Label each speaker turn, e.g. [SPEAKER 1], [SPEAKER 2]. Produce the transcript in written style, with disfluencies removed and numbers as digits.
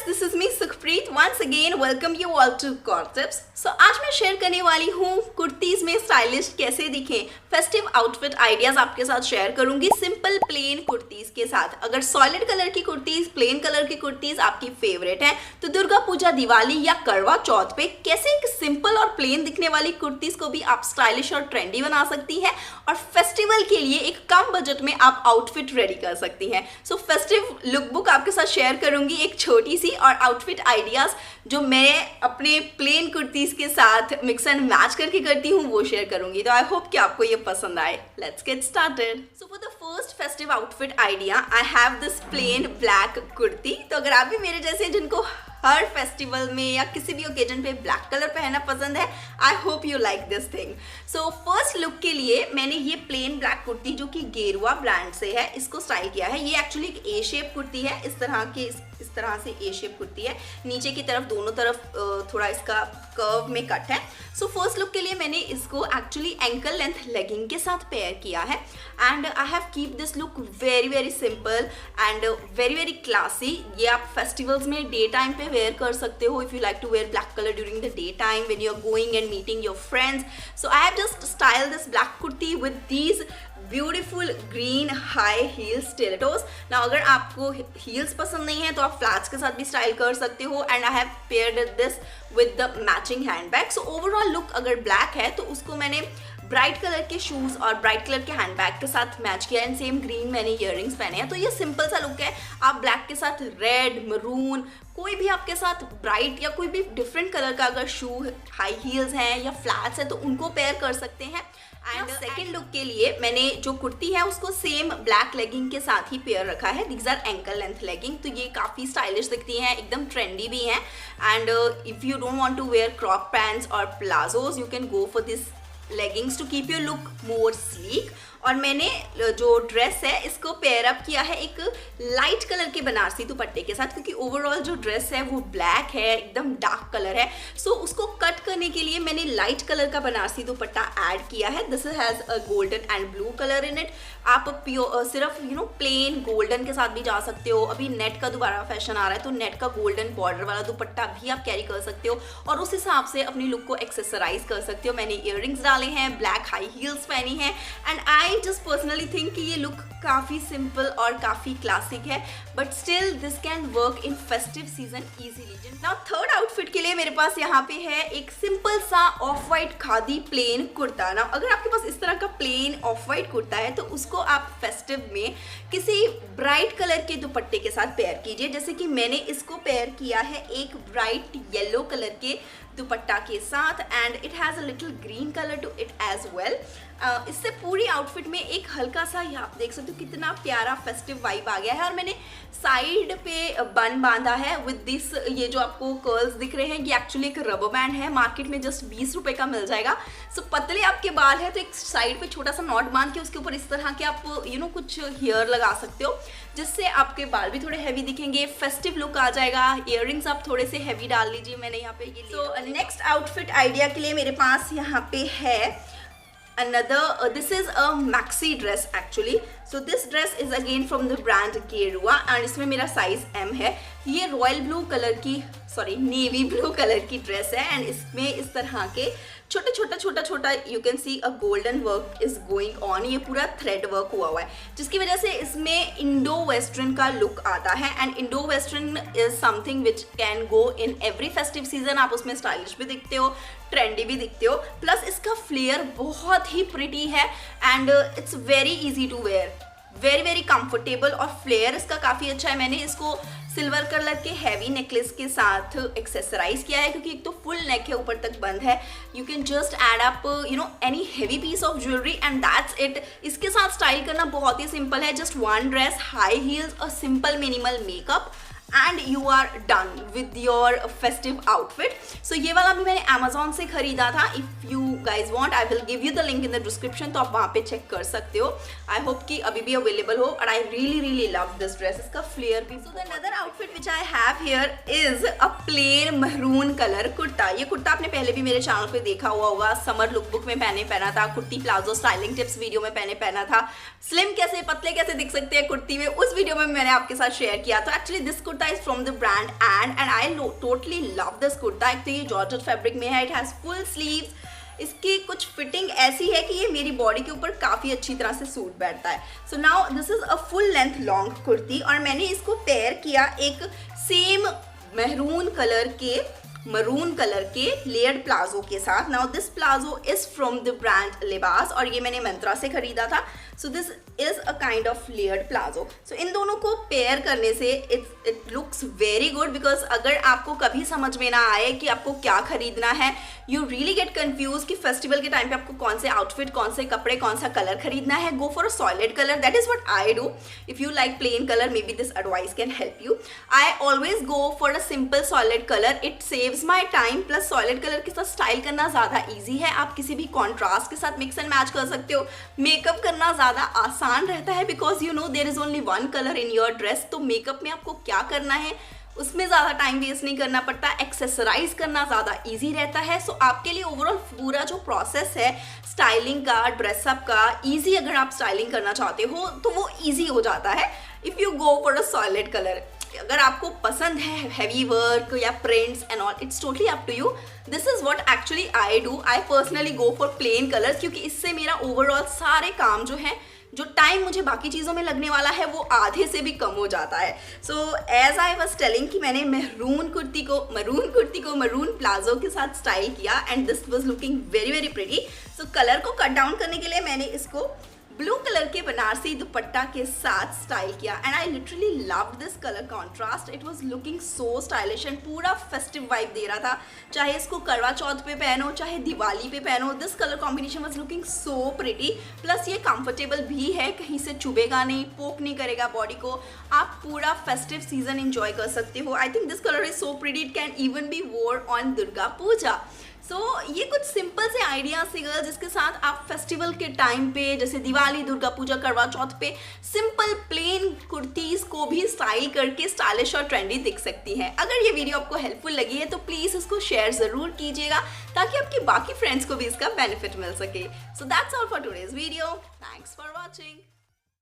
[SPEAKER 1] viewers, this is me Sukhpreet. Once again, welcome you all to Core Tips. So आज मैं share करने वाली हूँ कुर्तीज में स्टाइलिश कैसे दिखें, फेस्टिव आउटफिट आइडियाज आपके साथ शेयर करूंगी सिंपल प्लेन कुर्तीज के साथ। अगर सॉलिड कलर की कुर्तीज, प्लेन कलर की कुर्तीज आपकी फेवरेट है तो दुर्गा पूजा, दिवाली या करवा चौथ पे कैसे एक सिंपल और प्लेन दिखने वाली कुर्तीज को भी आप स्टाइलिश और ट्रेंडी बना सकती हैं और फेस्टिवल के लिए एक कम बजट में आप आउटफिट रेडी कर सकती हैं। सो फेस्टिव लुकबुक आपके साथ शेयर करूंगी, एक छोटी सी, और आउटफिट आइडियाज जो मैं अपने प्लेन कुर्तीज के साथ मिक्स एंड मैच करके करती हूँ वो शेयर करूंगी। तो आई होप कि आपको ये पसंद आए। Let's get started. So for the first festive outfit idea I have this plain black kurti. तो अगर आप भी मेरे जैसे जिनको हर फेस्टिवल में या किसी भी ओकेजन पे ब्लैक कलर पहनना पसंद है, I hope you like this thing. So first look के लिए मैंने ये प्लेन ब्लैक कुर्ती जो कि गेरुआ ब्रांड से है इसको स्टाइल किया है। ये एक्चुअली एक ए शेप कुर्ती है, इस तरह से ए शेप कुर्ती है। नीचे की तरफ दोनों तरफ थोड़ा इसका कर्व में कट है। सो फर्स्ट लुक के लिए मैंने इसको एक्चुअली एंकल लेंथ लेगिंग के साथ पेयर किया है and I have keep this look very very simple and very very classy. ये आप फेस्टिवल्स में डे टाइम पे वेयर कर सकते हो if you like to wear black colour during the day time when you are going and meeting your friends. So I have just style this black kurti with these beautiful green high heel stilettos. ना अगर आपको heels पसंद नहीं है तो आप flats के साथ भी स्टाइल कर सकते हो and I have paired this with the matching handbag. So overall look अगर ब्लैक है तो उसको मैंने ब्राइट कलर के शूज और ब्राइट कलर के हैंडबैग के साथ मैच किया एंड सेम ग्रीन मैंने इयररिंग्स पहने हैं। तो ये सिंपल सा लुक है। आप ब्लैक के साथ रेड, मरून, कोई भी आपके साथ ब्राइट या कोई भी डिफरेंट कलर का अगर शू, हाई हील्स हैं या फ्लैट्स हैं तो उनको पेयर कर सकते हैं। एंड सेकेंड लुक के लिए मैंने जो कुर्ती है उसको सेम ब्लैक लेगिंग के साथ ही पेयर रखा है। These are ankle length legging. तो ये काफ़ी स्टाइलिश दिखती हैं, एकदम ट्रेंडी भी हैं। And if you don't want to wear crop pants और palazzos you can go for this leggings to keep your look more sleek. और मैंने जो ड्रेस है इसको पेयर अप किया है एक लाइट कलर के बनारसी दुपट्टे के साथ, क्योंकि ओवरऑल जो ड्रेस है वो ब्लैक है, एकदम डार्क कलर है। सो उसको कट करने के लिए मैंने लाइट कलर का बनारसी दुपट्टा ऐड किया है। This has a golden and blue colour in it. आप सिर्फ प्लेन गोल्डन के साथ भी जा सकते हो। अभी नेट का दोबारा फैशन आ रहा है तो नेट का गोल्डन बॉर्डर वाला दुपट्टा भी आप कैरी कर सकते हो और उस हिसाब से अपनी लुक को एक्सेसराइज कर सकते हो। मैंने इयररिंग्स डाले हैं, ब्लैक हाई हील्स पहनी है and I just personally think कि ये लुक काफ़ी सिंपल और काफ़ी क्लासिक है, but still this can work in festive season easily. Now third outfit के लिए मेरे पास यहाँ पे है एक सिंपल सा off white khadi plain kurta. ना अगर आपके पास इस तरह का प्लेन ऑफ वाइट कुर्ता है तो उसको आप फेस्टिव में किसी ब्राइट कलर के दुपट्टे के साथ पेयर कीजिए। जैसे कि मैंने इसको पेयर किया है एक ब्राइट येलो कलर के दुपट्टा के साथ and it has a little green colour to it as well. इससे पूरी आउटफिट में एक हल्का सा, ये आप देख सकते हो कितना प्यारा फेस्टिव वाइब आ गया है। और मैंने साइड पे बन बांधा है विद दिस, ये जो आपको कर्ल्स दिख रहे हैं ये एक्चुअली एक रबर बैंड है, मार्केट में जस्ट 20 रुपये का मिल जाएगा। सो पतले आपके बाल है तो एक साइड पे छोटा सा नॉट बांध के उसके ऊपर इस तरह के आप कुछ हेयर लगा सकते हो जिससे आपके बाल भी थोड़े हैवी दिखेंगे, फेस्टिव लुक आ जाएगा। इयररिंग्स आप थोड़े से हैवी डाल लीजिए, मैंने यहाँ पे ये। सो नेक्स्ट आउटफिट आइडिया के लिए मेरे पास यहाँ पे है another this is a maxi dress actually. So this dress is again from the brand Gerua and इसमें मेरा साइज M है। ये रॉयल ब्लू कलर की, सॉरी नेवी ब्लू कलर की ड्रेस है एंड इसमें इस तरह के छोटा you can see a golden work is going on. ये पूरा थ्रेड वर्क हुआ हुआ है जिसकी वजह से इसमें इंडो वेस्टर्न का लुक आता है and Indo western is something which can go in every festive season. आप उसमें स्टाइलिश भी दिखते हो, ट्रेंडी भी दिखते हो, प्लस इसका फ्लेयर बहुत ही प्रिटी है and it's very easy to wear, very very comfortable और फ्लेयर इसका काफ़ी अच्छा है। मैंने इसको सिल्वर कलर के हैवी नेकलेस के साथ एक्सेसराइज किया है क्योंकि एक तो फुल नेक है, ऊपर तक बंद है। You can just add up any heavy piece of jewellery and that's it. इसके साथ स्टाइल करना बहुत ही सिंपल है, just one dress, high heels और simple minimal makeup and you are done with your festive outfit. So ये वाला भी मैंने अमेजोन से खरीदा था। If you guys want, I will give you the link in the description, तो आप वहाँ पे चेक कर सकते हो. I hope कि अभी भी अवेलेबल हो. और I really love this dress. इसका फ्लेयर भी. So the another outfit which I have here is a plain maroon color kurta. ये कुर्ता आपने पहले भी मेरे चैनल पे देखा हुआ होगा. समर लुकबुक में पहना था, kurti palazzo styling tips video में पहना था. स्लिम कैसे पतले कैसे दिख सकते हैं कुर्ती में, उस वीडियो में मैंने आपके साथ शेयर किया. तो actually this kurta is from the brand and I totally love this kurta. एक तो ये जॉर्जेट फैब्रिक में है, इट हैज फुल स्लीव्स. इसकी कुछ फिटिंग ऐसी है कि ये मेरी बॉडी के ऊपर काफ़ी अच्छी तरह से सूट बैठता है. So now this is a full length long kurti और मैंने इसको पेयर किया एक सेम मरून कलर के लेयर्ड प्लाजो के साथ. Now this palazzo is from the brand Libas और ये मैंने मंत्रा से खरीदा था. So this is a kind of layered palazzo. So इन दोनों को पेयर करने से it looks very good. Because अगर आपको कभी समझ में ना आए कि आपको क्या खरीदना है, यू रियली गेट कन्फ्यूज कि फेस्टिवल के टाइम पे आपको कौन से आउटफिट, कौन से कपड़े, कौन सा कलर खरीदना है, गो for a solid colour. That is what I do. If you like plain colour, may be this advice can help you. I always go for a simple solid colour. It saves my time. Plus solid colour के साथ style करना ज़्यादा easy है. आप किसी भी contrast के साथ मिक्स एंड मैच कर सकते हो. मेकअप करना ज़्यादा आसान रहता है because you know there is only one colour in your dress. तो मेकअप में आपको क्या करना है उसमें ज़्यादा टाइम वेस्ट नहीं करना पड़ता. एक्सेसराइज करना ज़्यादा इजी रहता है. सो आपके लिए ओवरऑल पूरा जो प्रोसेस है स्टाइलिंग का, ड्रेसअप का, इजी अगर आप स्टाइलिंग करना चाहते हो तो वो इजी हो जाता है if you go for a solid colour. अगर आपको पसंद है हैवी वर्क या prints and all, it's totally up to you. This is what actually I do. I personally go for plain colours क्योंकि इससे मेरा ओवरऑल सारे काम जो है, जो टाइम मुझे बाकी चीज़ों में लगने वाला है, वो आधे से भी कम हो जाता है. So as I was telling कि मैंने मरून कुर्ती को मरून प्लाजो के साथ स्टाइल किया and this was looking very pretty. So colour को कट डाउन करने के लिए मैंने इसको ब्लू कलर के बनारसी दुपट्टा के साथ स्टाइल किया and I literally loved this colour contrast. It was looking so stylish and पूरा फेस्टिव वाइब दे रहा था. चाहे इसको करवा चौथ पे पहनो, चाहे दिवाली पे पहनो, this colour combination was looking so pretty. Plus ये कंफर्टेबल भी है, कहीं से चुभेगा नहीं, पोक नहीं करेगा बॉडी को. आप पूरा फेस्टिव सीजन एंजॉय कर सकते हो. I think this colour is so pretty. It can even be वोर ऑन दुर्गा पूजा. सो ये कुछ सिंपल से आइडियाज थे गर्ल्स जिसके साथ आप फेस्टिवल के टाइम पे जैसे दिवाली, दुर्गा पूजा, करवा चौथ पे सिंपल प्लेन कुर्तीज़ को भी स्टाइल करके स्टाइलिश और ट्रेंडी दिख सकती हैं. अगर ये वीडियो आपको हेल्पफुल लगी है तो प्लीज़ इसको शेयर ज़रूर कीजिएगा ताकि आपके बाकी फ्रेंड्स को भी इसका बेनिफिट मिल सके. So that's all for today's video. Thanks for watching.